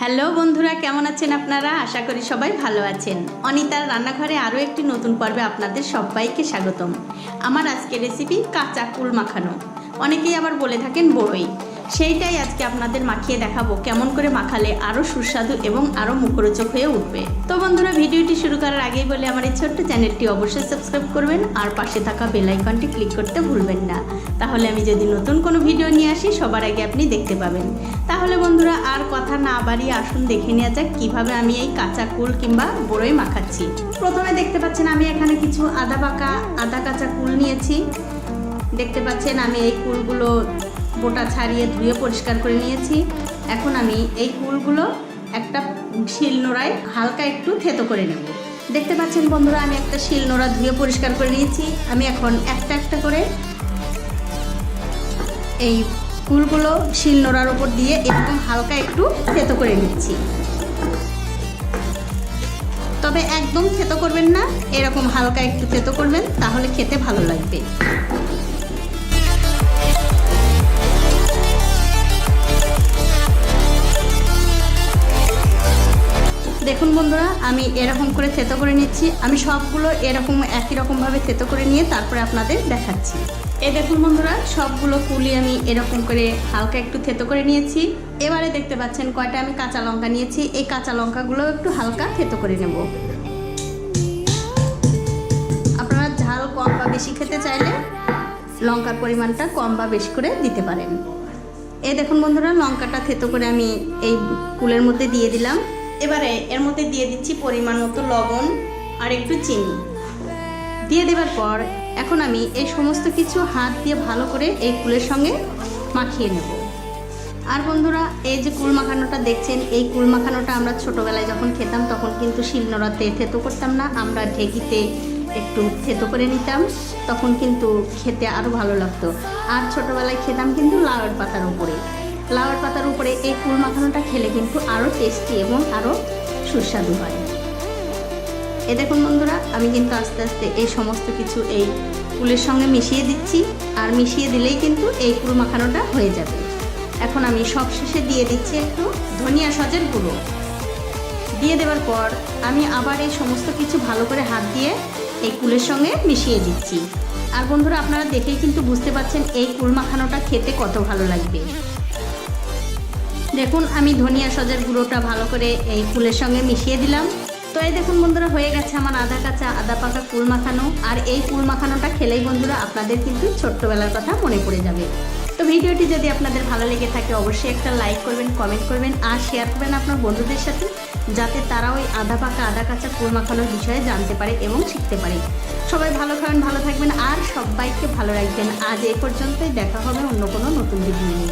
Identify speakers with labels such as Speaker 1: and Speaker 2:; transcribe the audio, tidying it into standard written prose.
Speaker 1: Hello বন্ধুরা, কেমন আছেন আপনারা? আশা করি সবাই ভালো আছেন। অনিতার রান্নাঘরে আরও একটি নতুন পর্বে আপনাদের সবাইকে স্বাগতম। আমার আজকের রেসিপি কাঁচা কুল মাখানো, অনেকেই আবার বলে থাকেন বড়ই। সেইটাই আজকে আপনাদের মাখিয়ে দেখাবো কেমন করে মাখালে আরও সুস্বাদু এবং আরও মুখরোচক হয়ে উঠবে। তো বন্ধুরা, ভিডিওটি শুরু করার আগেই বলে আমার এই ছোট্ট চ্যানেলটি অবশ্যই সাবস্ক্রাইব করবেন আর পাশে থাকা বেল আইকনটি ক্লিক করতে ভুলবেন না। তাহলে আমি যদি নতুন কোনো ভিডিও নিয়ে আসি সবার আগে আপনি দেখতে পাবেন। তাহলে বন্ধুরা, আর কথা না বাড়িয়ে আসুন দেখে নেওয়া যাক কীভাবে আমি এই কাঁচা কুল কিংবা বড়ই মাখাচ্ছি। প্রথমে দেখতে পাচ্ছেন আমি এখানে কিছু আদা কাঁচা কুল নিয়েছি। দেখতে পাচ্ছেন আমি এই কুলগুলো বোটা ছাড়িয়ে ধুয়ে পরিষ্কার করে নিয়েছি। এখন আমি এই কুলগুলো একটা শিলনোড়ায় হালকা একটু থেতো করে নেব। দেখতে পাচ্ছেন বন্ধুরা, আমি একটা শিলনোড়া ধুয়ে পরিষ্কার করে নিয়েছি। আমি এখন একটা একটা করে এই কুলগুলো শিলনোড়ার উপর দিয়ে এরকম হালকা একটু থেতো করে নিচ্ছি। তবে একদম থেতো করবেন না, এরকম হালকা একটু থেতো করবেন, তাহলে খেতে ভালো লাগবে। দেখুন বন্ধুরা, আমি এরকম করে থেতো করে নিচ্ছি। আমি সবগুলো এরকম একই রকমভাবে থেতো করে নিয়ে তারপরে আপনাদের দেখাচ্ছি। দেখুন বন্ধুরা, সবগুলো কুলি আমি এরকম করে হালকা একটু থেতো করে নিয়েছি। এবারে দেখতে পাচ্ছেন কয়টা আমি কাঁচা লঙ্কা নিয়েছি। এই কাঁচা লঙ্কাগুলো একটু হালকা থেতো করে নেব। আপনারা ঝাল কম বা বেশি খেতে চাইলে লঙ্কার পরিমাণটা কম বা বেশি করে দিতে পারেন। দেখুন বন্ধুরা, লঙ্কাটা থেতো করে আমি এই কুলের মধ্যে দিয়ে দিলাম। এবারে এর মধ্যে দিয়ে দিচ্ছি পরিমাণ মতো লবণ আর একটু চিনি। দিয়ে দেওয়ার পর এখন আমি এই সমস্ত কিছু হাত দিয়ে ভালো করে এই কুলের সঙ্গে মাখিয়ে নেব। আর বন্ধুরা, এই যে কুল মাখানোটা দেখছেন, এই কুল মাখানোটা আমরা ছোটোবেলায় যখন খেতাম তখন কিন্তু শিলনোড়াতে থেতো করতাম না, আমরা ঢেঁকিতে একটু থেতো করে নিতাম। তখন কিন্তু খেতে আরও ভালো লাগতো। আর ছোটোবেলায় খেতাম কিন্তু লাউয়ের পাতার উপরে এই কুল মাখানোটা খেলে কিন্তু আরও টেস্টি এবং আরও সুস্বাদু হয়। দেখুন বন্ধুরা, আমি কিন্তু আস্তে আস্তে এই সমস্ত কিছু এই কুলের সঙ্গে মিশিয়ে দিচ্ছি। আর মিশিয়ে দিলেই কিন্তু এই কুল মাখানোটা হয়ে যাবে। এখন আমি সবশেষে দিয়ে দিচ্ছি একটু ধনিয়া সজের গুঁড়ো। দিয়ে দেওয়ার পর আমি আবার এই সমস্ত কিছু ভালো করে হাত দিয়ে এই কুলের সঙ্গে মিশিয়ে দিচ্ছি। আর বন্ধুরা, আপনারা দেখেই কিন্তু বুঝতে পারছেন এই কুল মাখানোটা খেতে কত ভালো লাগবে। দেখুন, আমি ধনিয়া সজের গুঁড়োটা ভালো করে এই কুলের সঙ্গে মিশিয়ে দিলাম। তো দেখুন বন্ধুরা, হয়ে গেছে আমার আদা পাকা কুল মাখানো। আর এই কুল মাখানোটা খেলেই বন্ধুরা আপনাদের কিন্তু ছোট্টবেলার কথা মনে পড়ে যাবে। তো ভিডিওটি যদি আপনাদের ভালো লেগে থাকে অবশ্যই একটা লাইক করবেন, কমেন্ট করবেন আর শেয়ার করবেন আপনার বন্ধুদের সাথে, যাতে তারাও ওই আদা কাঁচা কুল মাখানোর বিষয়ে জানতে পারে এবং শিখতে পারে। সবাই ভালো খাবেন, ভালো থাকবেন আর সবাইকে ভালো রাখবেন। আজ এই পর্যন্তই, দেখা হবে অন্য কোনো নতুন ভিডিও নিয়ে।